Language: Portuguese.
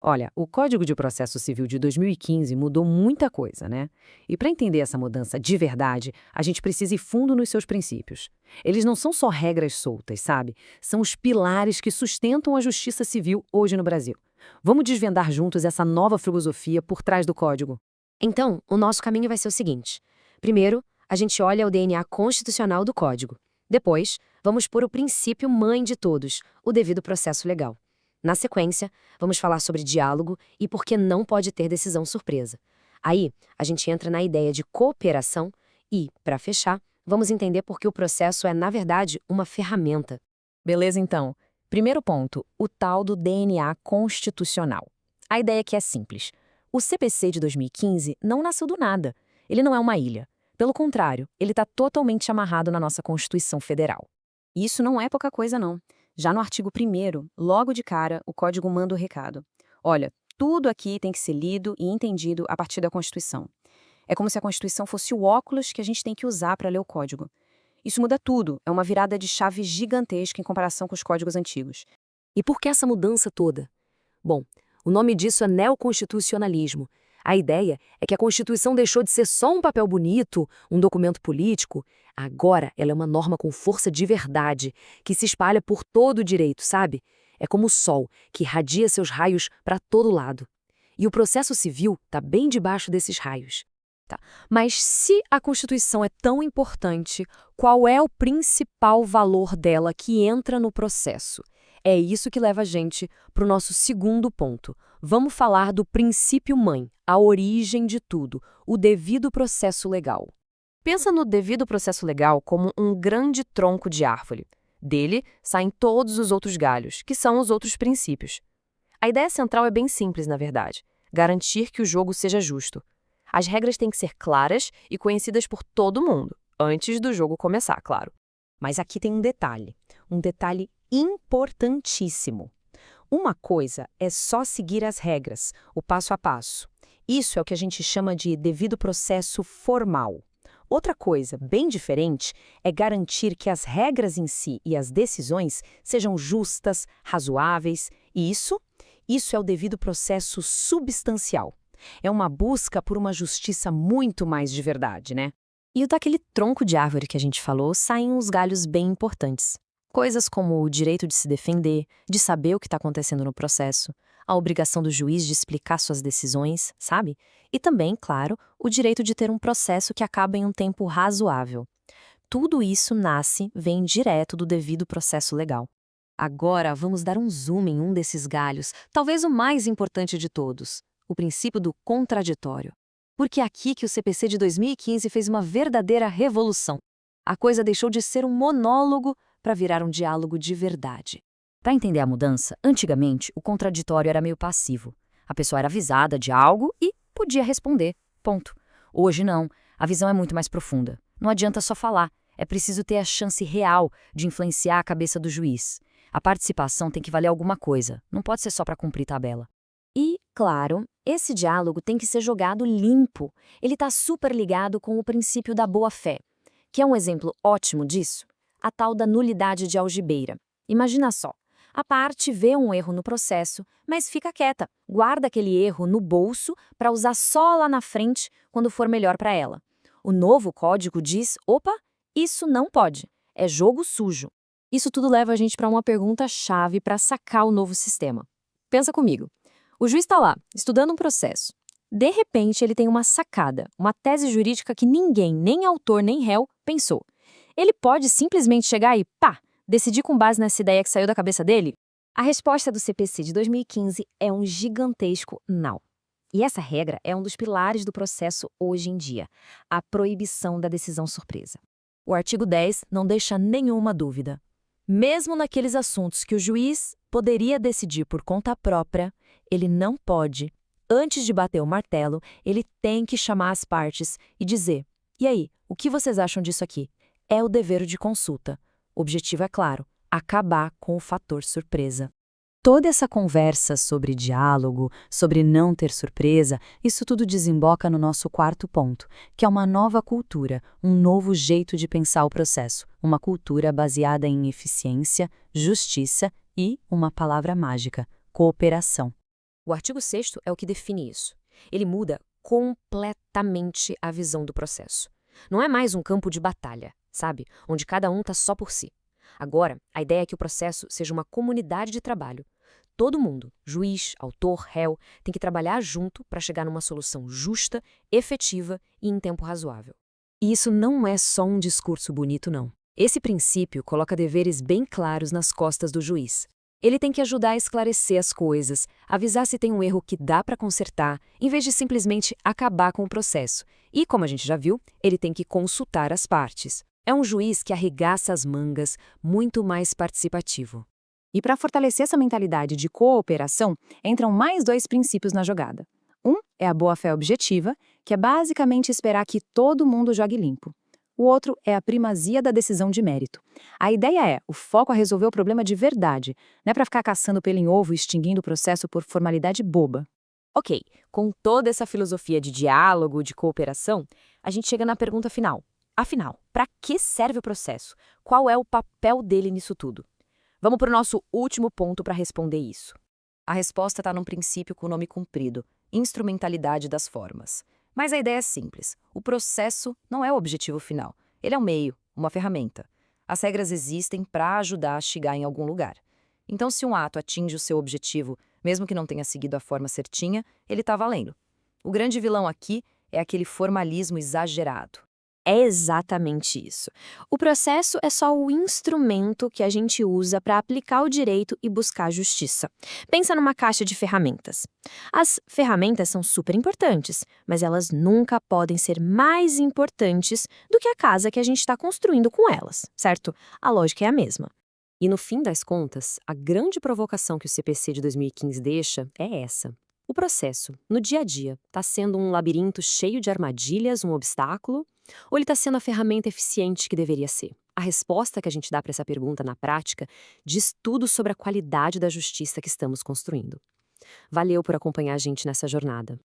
Olha, o Código de Processo Civil de 2015 mudou muita coisa, né? E para entender essa mudança de verdade, a gente precisa ir fundo nos seus princípios. Eles não são só regras soltas, sabe? São os pilares que sustentam a justiça civil hoje no Brasil. Vamos desvendar juntos essa nova filosofia por trás do código. Então, o nosso caminho vai ser o seguinte. Primeiro, a gente olha o DNA constitucional do Código. Depois, vamos pôr o princípio mãe de todos, o devido processo legal. Na sequência, vamos falar sobre diálogo e por que não pode ter decisão surpresa. Aí, a gente entra na ideia de cooperação e, para fechar, vamos entender por que o processo é, na verdade, uma ferramenta. Beleza, então. Primeiro ponto, o tal do DNA constitucional. A ideia aqui é simples. O CPC de 2015 não nasceu do nada. Ele não é uma ilha. Pelo contrário, ele está totalmente amarrado na nossa Constituição Federal. E isso não é pouca coisa, não. Já no artigo 1º, logo de cara, o Código manda o recado. Olha, tudo aqui tem que ser lido e entendido a partir da Constituição. É como se a Constituição fosse o óculos que a gente tem que usar para ler o Código. Isso muda tudo, é uma virada de chave gigantesca em comparação com os códigos antigos. E por que essa mudança toda? Bom, o nome disso é neoconstitucionalismo. A ideia é que a Constituição deixou de ser só um papel bonito, um documento político. Agora ela é uma norma com força de verdade, que se espalha por todo o direito, sabe? É como o sol, que irradia seus raios para todo lado. E o processo civil está bem debaixo desses raios. Tá. Mas se a Constituição é tão importante, qual é o principal valor dela que entra no processo? É isso que leva a gente para o nosso segundo ponto. Vamos falar do princípio mãe, a origem de tudo, o devido processo legal. Pensa no devido processo legal como um grande tronco de árvore. Dele saem todos os outros galhos, que são os outros princípios. A ideia central é bem simples, na verdade: garantir que o jogo seja justo. As regras têm que ser claras e conhecidas por todo mundo, antes do jogo começar, claro. Mas aqui tem um detalhe importantíssimo. Uma coisa é só seguir as regras, o passo a passo. Isso é o que a gente chama de devido processo formal. Outra coisa, bem diferente, é garantir que as regras em si e as decisões sejam justas, razoáveis, e isso é o devido processo substancial. É uma busca por uma justiça muito mais de verdade, né? E daquele tronco de árvore que a gente falou, saem uns galhos bem importantes. Coisas como o direito de se defender, de saber o que está acontecendo no processo, a obrigação do juiz de explicar suas decisões, sabe? E também, claro, o direito de ter um processo que acabe em um tempo razoável. Tudo isso vem direto do devido processo legal. Agora, vamos dar um zoom em um desses galhos, talvez o mais importante de todos: o princípio do contraditório. Porque é aqui que o CPC de 2015 fez uma verdadeira revolução. A coisa deixou de ser um monólogo para virar um diálogo de verdade. Para entender a mudança, antigamente o contraditório era meio passivo. A pessoa era avisada de algo e podia responder. Ponto. Hoje não. A visão é muito mais profunda. Não adianta só falar. É preciso ter a chance real de influenciar a cabeça do juiz. A participação tem que valer alguma coisa. Não pode ser só para cumprir tabela. E, claro, esse diálogo tem que ser jogado limpo. Ele está super ligado com o princípio da boa-fé, que é um exemplo ótimo disso, a tal da nulidade de algibeira. Imagina só, a parte vê um erro no processo, mas fica quieta, guarda aquele erro no bolso para usar só lá na frente quando for melhor para ela. O novo código diz: opa, isso não pode, é jogo sujo. Isso tudo leva a gente para uma pergunta-chave para sacar o novo sistema. Pensa comigo. O juiz está lá, estudando um processo. De repente, ele tem uma sacada, uma tese jurídica que ninguém, nem autor nem réu, pensou. Ele pode simplesmente chegar e, decidir com base nessa ideia que saiu da cabeça dele? A resposta do CPC de 2015 é um gigantesco não. E essa regra é um dos pilares do processo hoje em dia, a proibição da decisão surpresa. O artigo 10 não deixa nenhuma dúvida. Mesmo naqueles assuntos que o juiz poderia decidir por conta própria, ele não pode. Antes de bater o martelo, ele tem que chamar as partes e dizer: e aí, o que vocês acham disso aqui? É o dever de consulta. O objetivo é claro: acabar com o fator surpresa. Toda essa conversa sobre diálogo, sobre não ter surpresa, isso tudo desemboca no nosso quarto ponto, que é uma nova cultura, um novo jeito de pensar o processo, uma cultura baseada em eficiência, justiça e uma palavra mágica: cooperação. O artigo 6º é o que define isso. Ele muda completamente a visão do processo. Não é mais um campo de batalha, sabe? Onde cada um está só por si. Agora, a ideia é que o processo seja uma comunidade de trabalho. Todo mundo, juiz, autor, réu, tem que trabalhar junto para chegar numa solução justa, efetiva e em tempo razoável. E isso não é só um discurso bonito, não. Esse princípio coloca deveres bem claros nas costas do juiz. Ele tem que ajudar a esclarecer as coisas, avisar se tem um erro que dá para consertar, em vez de simplesmente acabar com o processo. E, como a gente já viu, ele tem que consultar as partes. É um juiz que arregaça as mangas, muito mais participativo. E para fortalecer essa mentalidade de cooperação, entram mais 2 princípios na jogada. Um é a boa-fé objetiva, que é basicamente esperar que todo mundo jogue limpo. O outro é a primazia da decisão de mérito. A ideia é, o foco é resolver o problema de verdade, não é para ficar caçando pelo em ovo e extinguindo o processo por formalidade boba. Ok, com toda essa filosofia de diálogo, de cooperação, a gente chega na pergunta final. Afinal, para que serve o processo? Qual é o papel dele nisso tudo? Vamos para o nosso último ponto para responder isso. A resposta está num princípio com o nome comprido, instrumentalidade das formas. Mas a ideia é simples. O processo não é o objetivo final. Ele é um meio, uma ferramenta. As regras existem para ajudar a chegar em algum lugar. Então, se um ato atinge o seu objetivo, mesmo que não tenha seguido a forma certinha, ele está valendo. O grande vilão aqui é aquele formalismo exagerado. É exatamente isso. O processo é só o instrumento que a gente usa para aplicar o direito e buscar a justiça. Pensa numa caixa de ferramentas. As ferramentas são super importantes, mas elas nunca podem ser mais importantes do que a casa que a gente está construindo com elas, certo? A lógica é a mesma. E no fim das contas, a grande provocação que o CPC de 2015 deixa é essa. O processo, no dia a dia, está sendo um labirinto cheio de armadilhas, um obstáculo, ou ele está sendo a ferramenta eficiente que deveria ser? A resposta que a gente dá para essa pergunta na prática diz tudo sobre a qualidade da justiça que estamos construindo. Valeu por acompanhar a gente nessa jornada.